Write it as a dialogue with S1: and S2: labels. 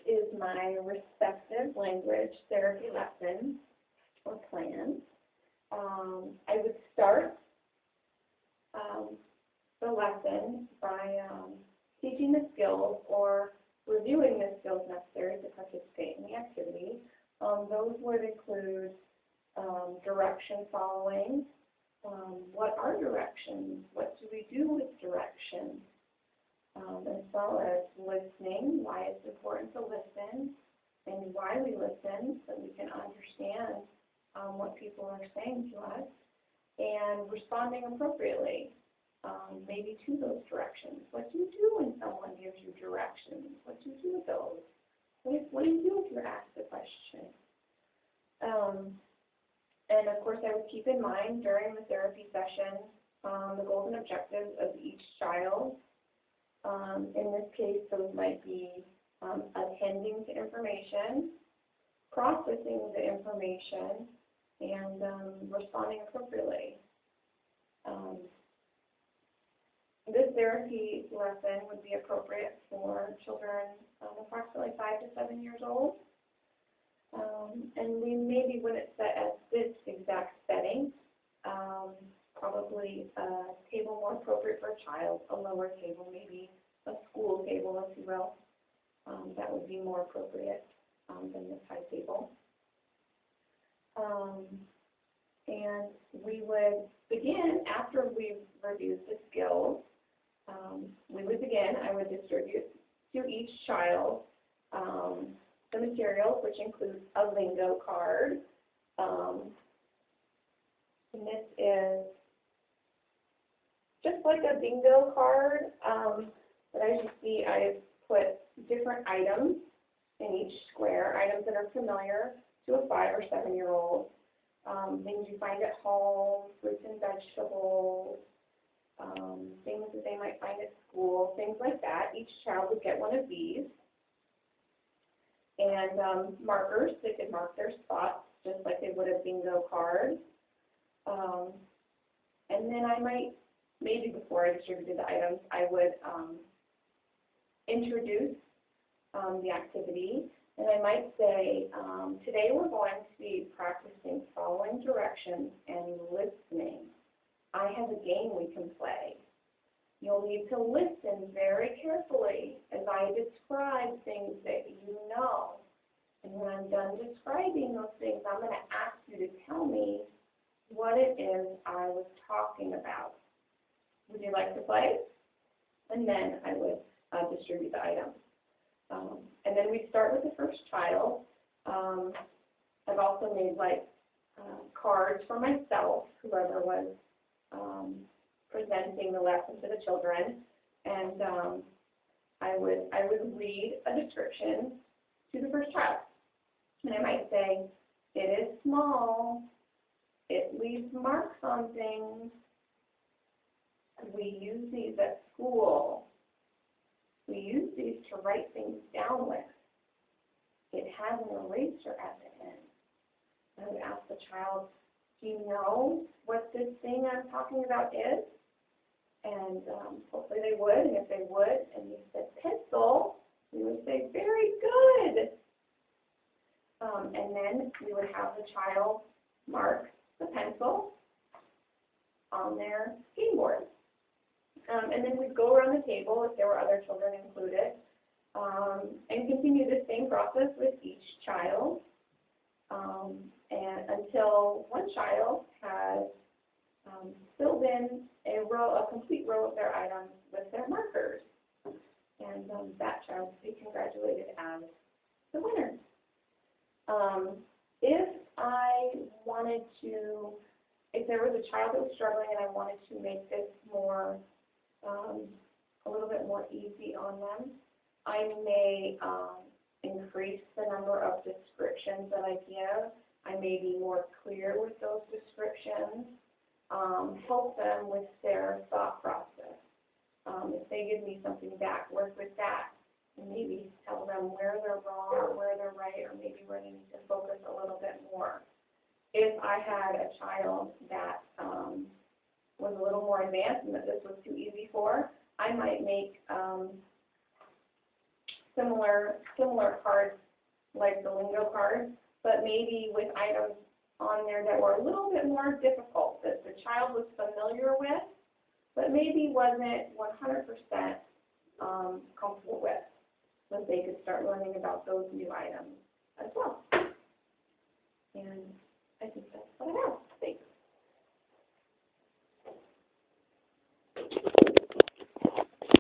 S1: is my receptive language therapy lesson or plan. I would start the lesson by teaching the skills or reviewing the skills necessary to participate in the activity. Those would include direction following. What are directions? What do we do with directions? As well as listening, why it's important to listen, and why we listen, so we can understand what people are saying to us, and responding appropriately, maybe to those directions. What do you do when someone gives you directions? What do you do with those? What do you do if you're asked a question? And of course, I would keep in mind during the therapy session the goals and objectives of each child. In this case, those might be attending to information, processing the information, and responding appropriately. This therapy lesson would be appropriate for children approximately 5 to 7 years old. And we maybe wouldn't set at this exact setting, probably a table more appropriate for a child, a lower table, maybe a school table, if you will. That would be more appropriate than this high table. And we would begin, after we've reviewed the skills, I would distribute to each child the materials, which includes a lingo card. And this is just like a bingo card, but as you see, I've put different items in each square, items that are familiar to a 5 or 7 year old. Things you find at home, fruits and vegetables, things that they might find at school, things like that. Each child would get one of these. And markers, they could mark their spots just like they would a bingo card. And then I might, maybe before I distributed the items, I would introduce the activity. And I might say, today we're going to be practicing following directions and listening. I have a game we can play. You'll need to listen very carefully as I describe things that you know. And when I'm done describing those things, I'm going to ask you to tell me what it is I was talking about. Would you like to play? And then I would distribute the items. And then we start with the first child. I've also made cards for myself, whoever was presenting the lesson to the children, and I would read a description to the first child. And I might say, it is small, it leaves marks on things, we use these at school, we use these to write things down with, it has an eraser at the end. I would ask the child, do you know what this thing I'm talking about is? And hopefully they would, and if they would, and you said pencil, we would say, very good. And then we would have the child mark the pencil on their game board. And then we'd go around the table, if there were other children included, and continue the same process with each child, and until one child has filled in a complete row of their items with their markers. And that child will be congratulated as the winner. If there was a child that was struggling and I wanted to make this more, a little bit more easy on them, I may increase the number of descriptions that I give. I may be more clear with those descriptions, help them with their thought process. If they give me something back, work with that, and maybe tell them where they're wrong or where they're right, or maybe where they need to focus a little bit more. If I had a child that was a little more advanced and that this was too easy for, I might make similar cards like the lingo cards, but maybe with items on there that were a little bit more difficult, that the child was familiar with, but maybe wasn't 100% comfortable with, so they could start learning about those new items as well. And I think that's what I have.